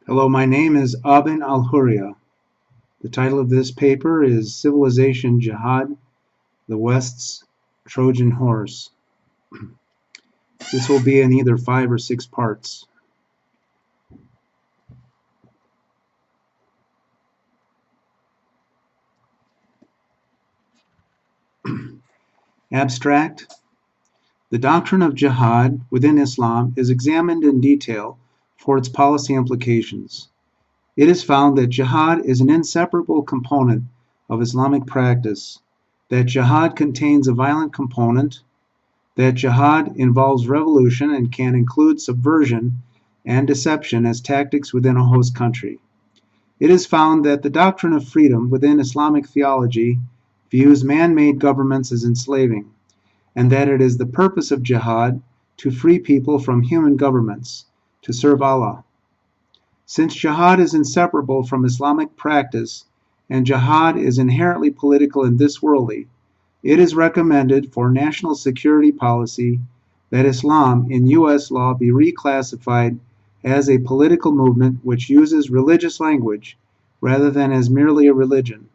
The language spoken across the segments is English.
Hello, my name is Abin Al-Huria. The title of this paper is Civilization Jihad, the West's Trojan Horse. This will be in either 5 or 6 parts. Abstract. The doctrine of jihad within Islam is examined in detail for its policy implications. It is found that jihad is an inseparable component of Islamic practice, that jihad contains a violent component, that jihad involves revolution and can include subversion and deception as tactics within a host country. It is found that the doctrine of freedom within Islamic theology views man-made governments as enslaving, and that it is the purpose of jihad to free people from human governments, to serve Allah. Since jihad is inseparable from Islamic practice, and jihad is inherently political and this worldly, it is recommended for national security policy that Islam in U.S. law be reclassified as a political movement which uses religious language rather than as merely a religion,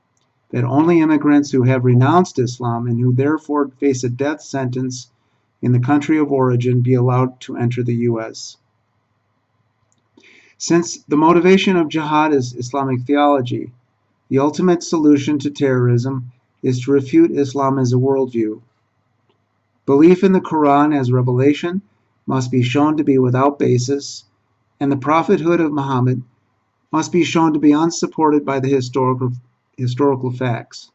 that only immigrants who have renounced Islam and who therefore face a death sentence in the country of origin be allowed to enter the U.S. Since the motivation of jihad is Islamic theology, the ultimate solution to terrorism is to refute Islam as a worldview. Belief in the Quran as revelation must be shown to be without basis, and the prophethood of Muhammad must be shown to be unsupported by the historical facts.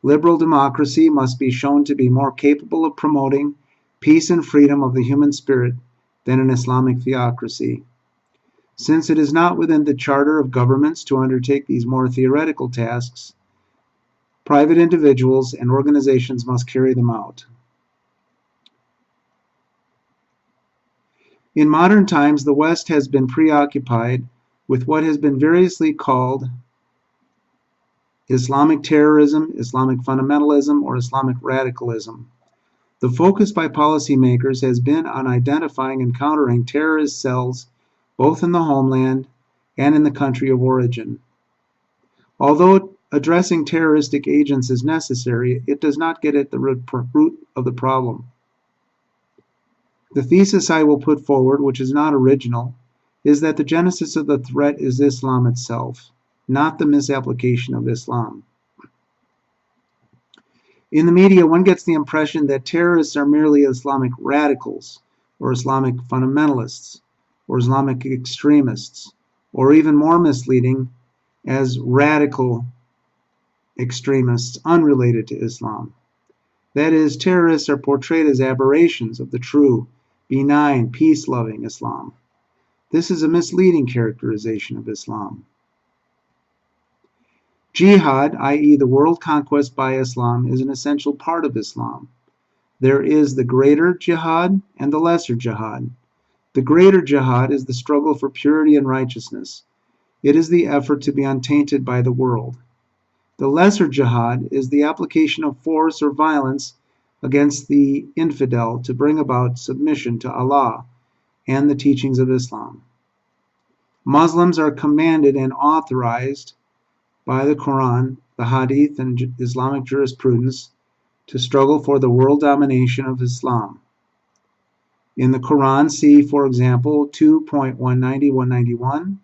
Liberal democracy must be shown to be more capable of promoting peace and freedom of the human spirit than an Islamic theocracy. Since it is not within the charter of governments to undertake these more theoretical tasks, private individuals and organizations must carry them out. In modern times, the West has been preoccupied with what has been variously called Islamic terrorism, Islamic fundamentalism, or Islamic radicalism. The focus by policymakers has been on identifying and countering terrorist cells both in the homeland and in the country of origin. Although addressing terroristic agents is necessary, it does not get at the root of the problem. The thesis I will put forward, which is not original, is that the genesis of the threat is Islam itself, not the misapplication of Islam. In the media, one gets the impression that terrorists are merely Islamic radicals, or Islamic fundamentalists, or Islamic extremists, or even more misleading, as radical extremists unrelated to Islam. That is, terrorists are portrayed as aberrations of the true, benign, peace-loving Islam. This is a misleading characterization of Islam. Jihad, i.e. the world conquest by Islam, is an essential part of Islam. There is the greater jihad and the lesser jihad. The greater jihad is the struggle for purity and righteousness. It is the effort to be untainted by the world. The lesser jihad is the application of force or violence against the infidel to bring about submission to Allah and the teachings of Islam. Muslims are commanded and authorized by the Quran, the Hadith, and Islamic jurisprudence to struggle for the world domination of Islam. In the Quran, see, for example, 2.190-191,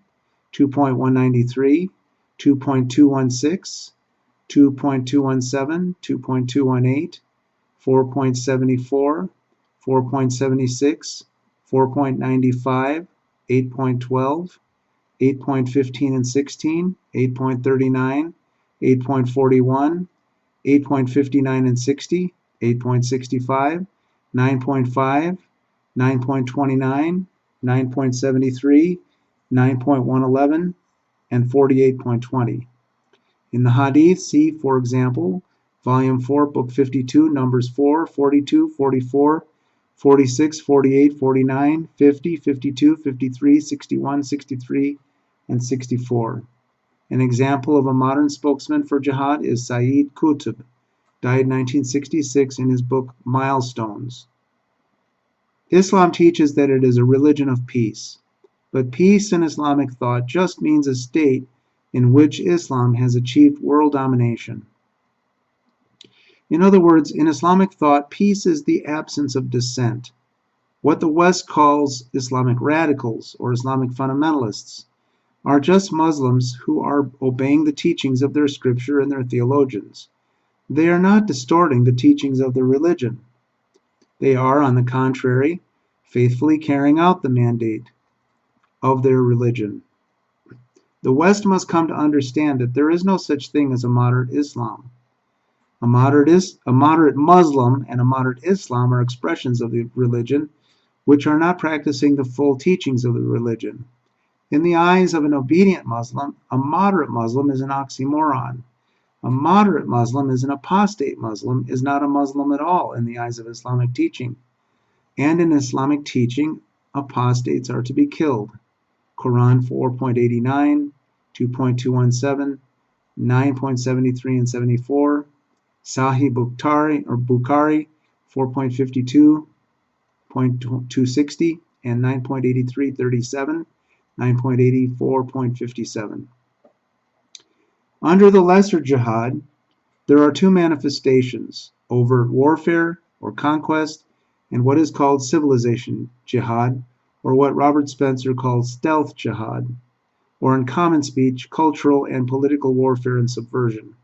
2.193, 2.216, 2.217, 2.218, 4.74, 4.76, 4.95, 8.12, 8.15 and 16, 8.39, 8.41, 8.59 and 60, 8.65, 9.5, 9.29, 9.73, 9.111, and 48.20. In the Hadith, see, for example, Volume 4, Book 52, Numbers 4, 42, 44, 46, 48, 49, 50, 52, 53, 61, 63, and 64. An example of a modern spokesman for jihad is Sayyid Qutb, died in 1966 in his book Milestones. Islam teaches that it is a religion of peace, but peace in Islamic thought just means a state in which Islam has achieved world domination. In other words, in Islamic thought, peace is the absence of dissent. What the West calls Islamic radicals or Islamic fundamentalists are just Muslims who are obeying the teachings of their scripture and their theologians. They are not distorting the teachings of their religion. They are, on the contrary, faithfully carrying out the mandate of their religion. The West must come to understand that there is no such thing as a moderate Islam. A moderate Muslim and a moderate Islam are expressions of the religion which are not practicing the full teachings of the religion. In the eyes of an obedient Muslim, a moderate Muslim is an oxymoron. A moderate Muslim is an apostate Muslim, is not a Muslim at all in the eyes of Islamic teaching. And in Islamic teaching, apostates are to be killed. Quran 4.89, 2.217, 9.73 and 74, Sahih Bukhari 4.52, 0.260, and 9.8337, 9.84.57. Under the lesser jihad, there are two manifestations: overt warfare or conquest, and what is called civilization jihad, or what Robert Spencer calls stealth jihad, or in common speech, cultural and political warfare and subversion.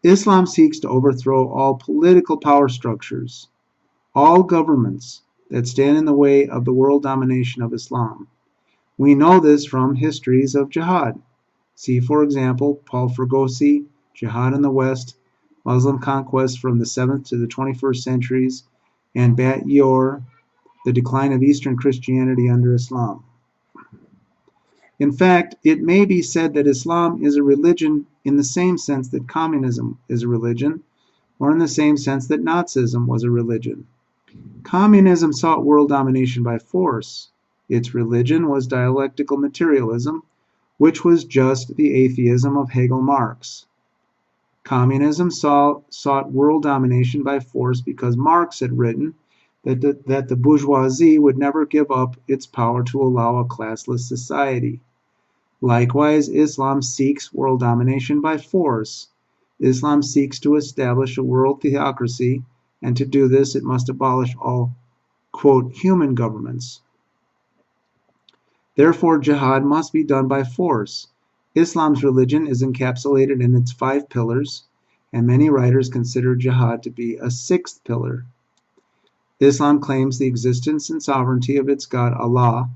Islam seeks to overthrow all political power structures, all governments that stand in the way of the world domination of Islam. We know this from histories of jihad. See, for example, Paul Fregosi, Jihad in the West, Muslim Conquest from the 7th to the 21st centuries, and Bat Yor, The Decline of Eastern Christianity under Islam. In fact, it may be said that Islam is a religion in the same sense that communism is a religion, or in the same sense that Nazism was a religion. Communism sought world domination by force. Its religion was dialectical materialism, which was just the atheism of Hegel Marx. Communism sought world domination by force because Marx had written that the bourgeoisie would never give up its power to allow a classless society. Likewise, Islam seeks world domination by force. Islam seeks to establish a world theocracy, and to do this it must abolish all, quote, human governments. Therefore, jihad must be done by force. Islam's religion is encapsulated in its 5 pillars, and many writers consider jihad to be a 6th pillar. Islam claims the existence and sovereignty of its God Allah,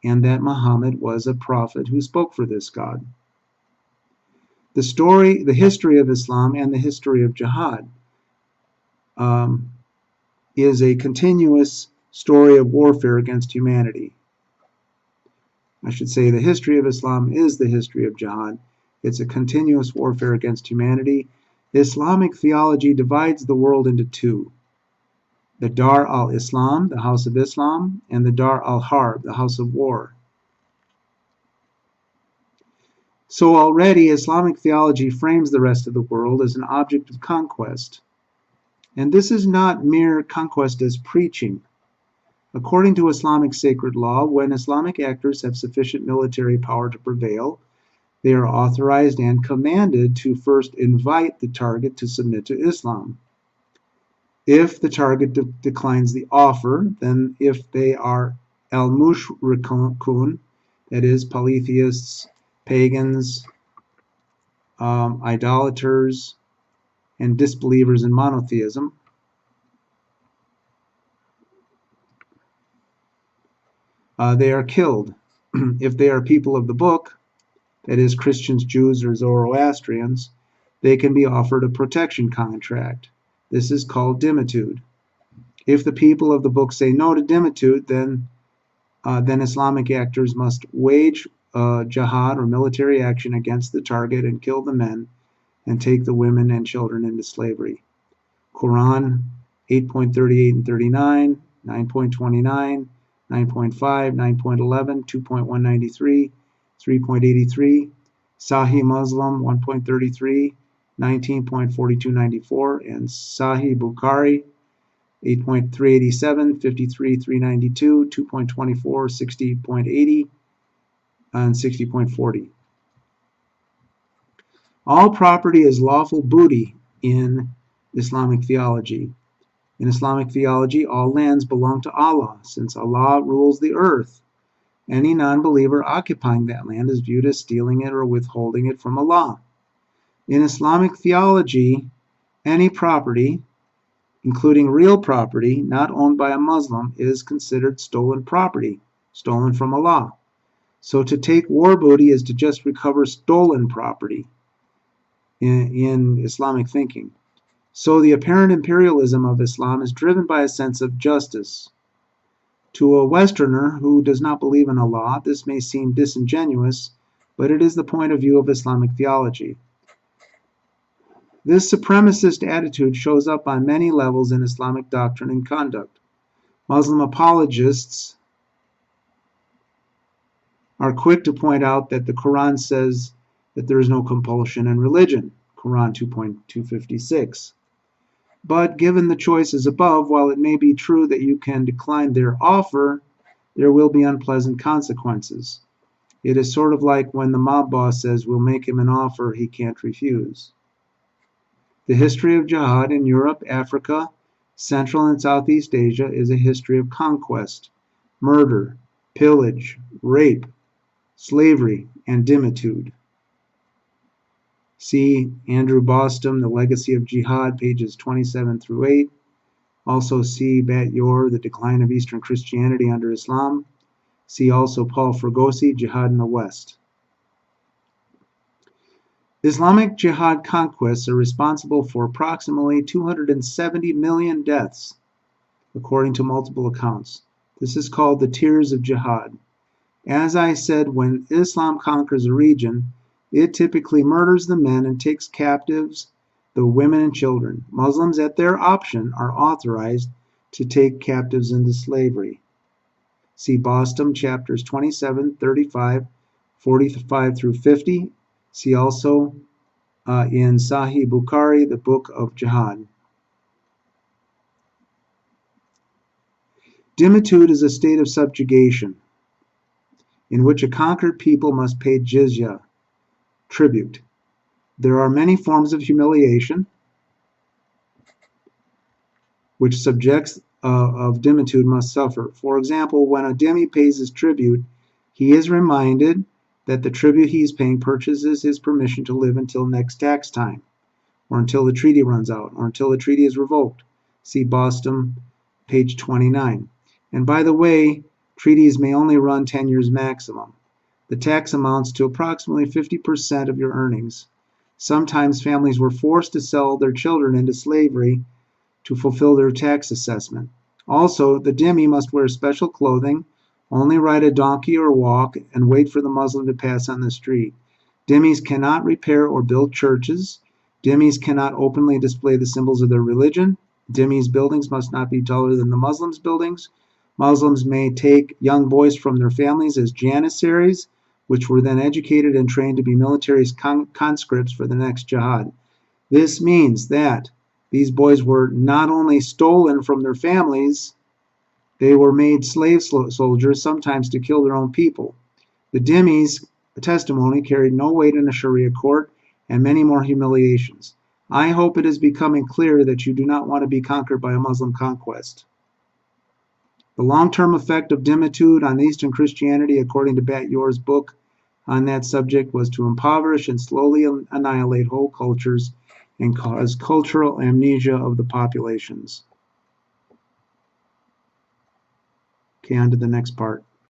and that Muhammad was a prophet who spoke for this God. The history of Islam and the history of jihad is a continuous story of warfare against humanity. I should say the history of Islam is the history of jihad. It's a continuous warfare against humanity. Islamic theology divides the world into two: the Dar al-Islam, the house of Islam, and the Dar al-Harb, the house of war. So already Islamic theology frames the rest of the world as an object of conquest. And this is not mere conquest as preaching. According to Islamic sacred law, when Islamic actors have sufficient military power to prevail, they are authorized and commanded to first invite the target to submit to Islam. If the target declines the offer, then if they are al-mushrikun, that is, polytheists, pagans, idolaters, and disbelievers in monotheism, they are killed. If they are people of the book, that is, Christians, Jews, or Zoroastrians, they can be offered a protection contract. This is called dimitude. If the people of the book say no to dimitude, then Islamic actors must wage jihad or military action against the target and kill the men and take the women and children into slavery. Quran 8.38 and 39, 9.29, 9.5, 9.11, 2.193, 3.83, Sahih Muslim 1.33, 19.4294, and Sahih Bukhari 8.387, 53.392, 2.24, 60.80, and 60.40. All property is lawful booty in Islamic theology. In Islamic theology, all lands belong to Allah, since Allah rules the earth. Any non-believer occupying that land is viewed as stealing it or withholding it from Allah. In Islamic theology, any property, including real property not owned by a Muslim, is considered stolen property, stolen from Allah. So to take war booty is to just recover stolen property in Islamic thinking. So the apparent imperialism of Islam is driven by a sense of justice. To a Westerner who does not believe in Allah, this may seem disingenuous, but it is the point of view of Islamic theology. This supremacist attitude shows up on many levels in Islamic doctrine and conduct. Muslim apologists are quick to point out that the Quran says that there is no compulsion in religion, Quran 2.256. But given the choices above, while it may be true that you can decline their offer, there will be unpleasant consequences. It is sort of like when the mob boss says we'll make him an offer he can't refuse. The history of jihad in Europe, Africa, Central and Southeast Asia is a history of conquest, murder, pillage, rape, slavery, and dimitude. See Andrew Bostom, The Legacy of Jihad, pages 27 through 8. Also see Bat Yor, The Decline of Eastern Christianity under Islam. See also Paul Fregosi, Jihad in the West. Islamic jihad conquests are responsible for approximately 270 million deaths, according to multiple accounts. This is called the Tears of Jihad. As I said, when Islam conquers a region, it typically murders the men and takes captives the women and children. Muslims, at their option, are authorized to take captives into slavery. See Boston, chapters 27, 35, 45 through 50. See also in Sahih Bukhari, the Book of Jihad. Dimitude is a state of subjugation in which a conquered people must pay jizya, tribute. There are many forms of humiliation which subjects of dimitude must suffer. For example, when a dhimmi pays his tribute, he is reminded that the tribute he is paying purchases his permission to live until next tax time, or until the treaty runs out, or until the treaty is revoked. See Boston, page 29. And by the way, treaties may only run 10 years maximum. The tax amounts to approximately 50% of your earnings. Sometimes families were forced to sell their children into slavery to fulfill their tax assessment. Also, the dhimmi must wear special clothing, only ride a donkey or walk, and wait for the Muslim to pass on the street. Dhimmis cannot repair or build churches. Dhimmis cannot openly display the symbols of their religion. Dhimmis' buildings must not be taller than the Muslims' buildings. Muslims may take young boys from their families as janissaries, which were then educated and trained to be military conscripts for the next jihad. This means that these boys were not only stolen from their families, they were made slave soldiers, sometimes to kill their own people. The dhimmi's testimony carried no weight in a Sharia court, and many more humiliations. I hope it is becoming clear that you do not want to be conquered by a Muslim conquest. The long-term effect of dimitude on Eastern Christianity, according to Bat Yor's book on that subject, was to impoverish and slowly annihilate whole cultures and cause cultural amnesia of the populations. Okay, on to the next part.